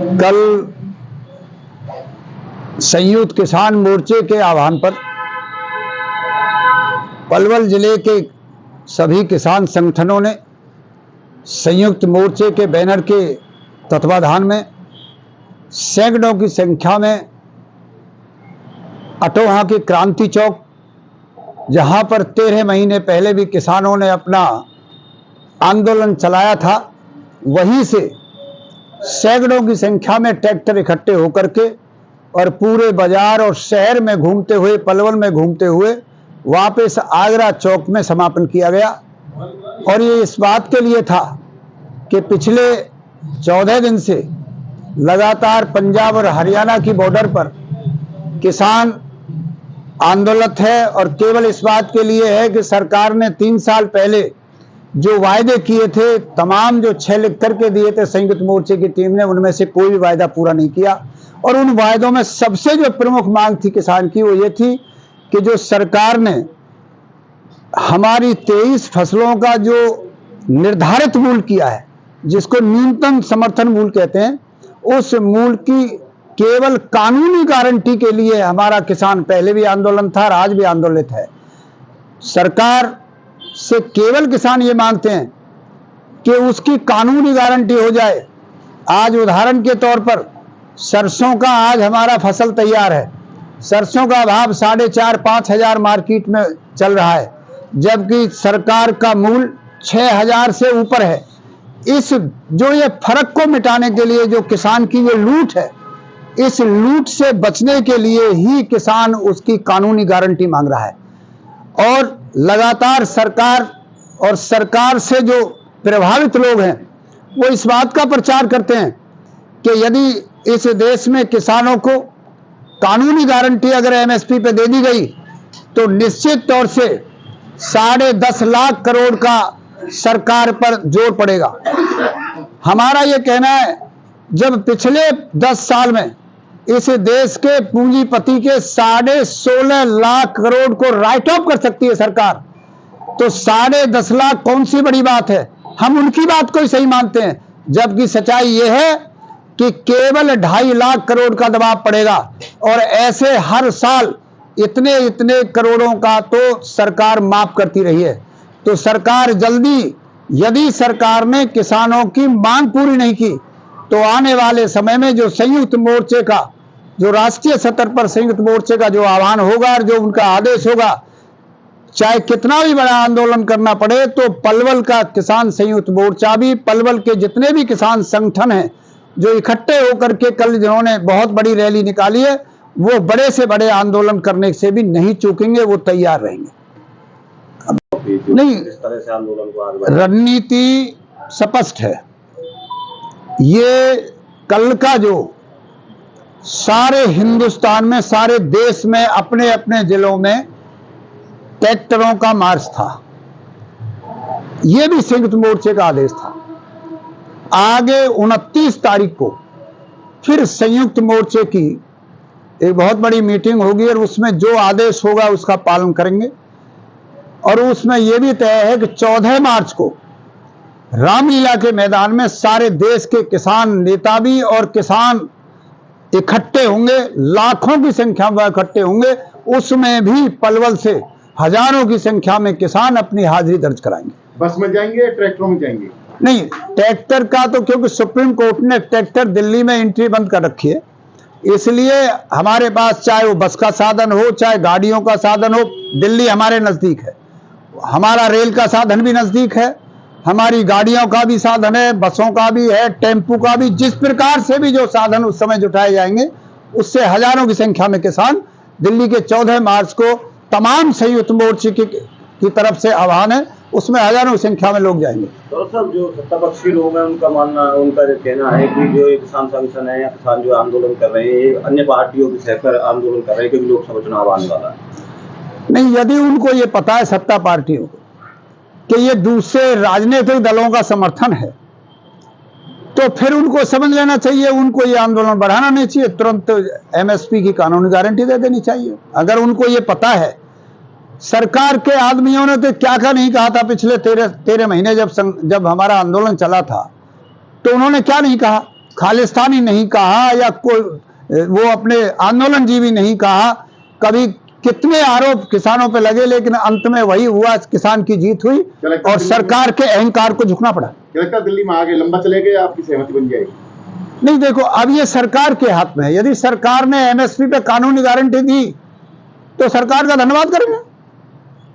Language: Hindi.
कल संयुक्त किसान मोर्चे के आह्वान पर पलवल जिले के सभी किसान संगठनों ने संयुक्त मोर्चे के बैनर के तत्वाधान में सैकड़ों की संख्या में अटोहा के क्रांति चौक, जहां पर 13 महीने पहले भी किसानों ने अपना आंदोलन चलाया था, वहीं से सैकड़ों की संख्या में ट्रैक्टर इकट्ठे होकर के और पूरे बाजार और शहर में घूमते हुए, पलवल में घूमते हुए वापस आगरा चौक में समापन किया गया। और ये इस बात के लिए था कि पिछले 14 दिन से लगातार पंजाब और हरियाणा की बॉर्डर पर किसान आंदोलित है और केवल इस बात के लिए है कि सरकार ने 3 साल पहले जो वायदे किए थे, तमाम जो 6 लिख करके दिए थे संयुक्त मोर्चे की टीम ने, उनमें से कोई भी वायदा पूरा नहीं किया। और उन वायदों में सबसे जो प्रमुख मांग थी किसान की, वो ये थी कि जो सरकार ने हमारी 23 फसलों का जो निर्धारित मूल्य किया है, जिसको न्यूनतम समर्थन मूल्य कहते हैं, उस मूल्य की केवल कानूनी गारंटी के लिए हमारा किसान पहले भी आंदोलन था और आज भी आंदोलित है। सरकार से केवल किसान ये मांगते हैं कि उसकी कानूनी गारंटी हो जाए। आज उदाहरण के तौर पर सरसों का आज हमारा फसल तैयार है, सरसों का भाव 4,500-5 हजार मार्केट में चल रहा है, जबकि सरकार का मूल्य 6,000 से ऊपर है। इस जो ये फर्क को मिटाने के लिए जो किसान की जो लूट है, इस लूट से बचने के लिए ही किसान उसकी कानूनी गारंटी मांग रहा है। और लगातार सरकार और सरकार से जो प्रभावित लोग हैं, वो इस बात का प्रचार करते हैं कि यदि इस देश में किसानों को कानूनी गारंटी अगर एमएसपी पे दे दी गई तो निश्चित तौर से 10.5 लाख करोड़ का सरकार पर जोर पड़ेगा। हमारा ये कहना है, जब पिछले 10 साल में इस देश के पूंजीपति के 16.5 लाख करोड़ को राइट ऑफ कर सकती है सरकार, तो 10.5 लाख कौन सी बड़ी बात है। हम उनकी बात को ही सही मानते हैं, जबकि सच्चाई यह है कि केवल 2.5 लाख करोड़ का दबाव पड़ेगा। और ऐसे हर साल इतने इतने करोड़ों का तो सरकार माफ करती रही है। तो सरकार जल्दी, यदि सरकार ने किसानों की मांग पूरी नहीं की, तो आने वाले समय में जो संयुक्त मोर्चे का, जो राष्ट्रीय स्तर पर संयुक्त मोर्चे का जो आह्वान होगा और जो उनका आदेश होगा, चाहे कितना भी बड़ा आंदोलन करना पड़े, तो पलवल का किसान संयुक्त मोर्चा भी, पलवल के जितने भी किसान संगठन हैं जो इकट्ठे होकर के कल जिन्होंने बहुत बड़ी रैली निकाली है, वो बड़े से बड़े आंदोलन करने से भी नहीं चूकेंगे, वो तैयार रहेंगे। नहीं, इस तरह से आंदोलन को रणनीति स्पष्ट है। ये कल का जो सारे हिंदुस्तान में, सारे देश में, अपने अपने जिलों में ट्रैक्टरों का मार्च था, ये भी संयुक्त मोर्चे का आदेश था। आगे 29 तारीख को फिर संयुक्त मोर्चे की एक बहुत बड़ी मीटिंग होगी और उसमें जो आदेश होगा उसका पालन करेंगे। और उसमें यह भी तय है कि 14 मार्च को रामलीला के मैदान में सारे देश के किसान नेता भी और किसान इकट्ठे होंगे, लाखों की संख्या में इकट्ठे होंगे। उसमें भी पलवल से हजारों की संख्या में किसान अपनी हाजिरी दर्ज कराएंगे। बस में जाएंगे, ट्रैक्टरों में जाएंगे? नहीं, ट्रैक्टर का तो क्योंकि सुप्रीम कोर्ट ने ट्रैक्टर दिल्ली में एंट्री बंद कर रखी है, इसलिए हमारे पास चाहे वो बस का साधन हो, चाहे गाड़ियों का साधन हो, दिल्ली हमारे नजदीक है। हमारा रेल का साधन भी नजदीक है, हमारी गाड़ियों का भी साधन है, बसों का भी है, टेम्पू का भी। जिस प्रकार से भी जो साधन उस समय जुटाए जाएंगे, उससे हजारों की संख्या में किसान दिल्ली के 14 मार्च को तमाम संयुक्त मोर्चे की तरफ से आह्वान है, उसमें हजारों की संख्या में लोग जाएंगे। तो सब जो सत्तापक्षी लोग हैं, उनका मानना, उनका कहना है कि जो ये किसान संगठन है या किसान जो आंदोलन कर रहे हैं, अन्य पार्टियों के सहकर आंदोलन कर रहे हैं क्योंकि लोकसभा चुनाव आने वाला है। नहीं, यदि उनको ये पता है सत्ता पार्टियों को कि ये दूसरे राजनीतिक दलों का समर्थन है, तो फिर उनको समझ लेना चाहिए, उनको ये आंदोलन बढ़ाना नहीं चाहिए, तुरंत एमएसपी की कानूनी गारंटी दे देनी चाहिए। अगर उनको ये पता है, सरकार के आदमियों ने तो क्या क्या नहीं कहा था पिछले 13 महीने जब हमारा आंदोलन चला था, तो उन्होंने क्या नहीं कहा खालिस्तानी नहीं कहा या कोई वो अपने आंदोलन जीवी नहीं कहा। कभी कितने आरोप किसानों पे लगे, लेकिन अंत में वही हुआ, किसान की जीत हुई और सरकार के अहंकार को झुकना पड़ा। लगता है दिल्ली में आगे लंबा चलेगा या आपकी सहमति बन जाएगी? नहीं, देखो अब ये सरकार के हाथ में है। यदि सरकार ने एमएसपी पे कानूनी गारंटी दी तो सरकार का धन्यवाद करेंगे।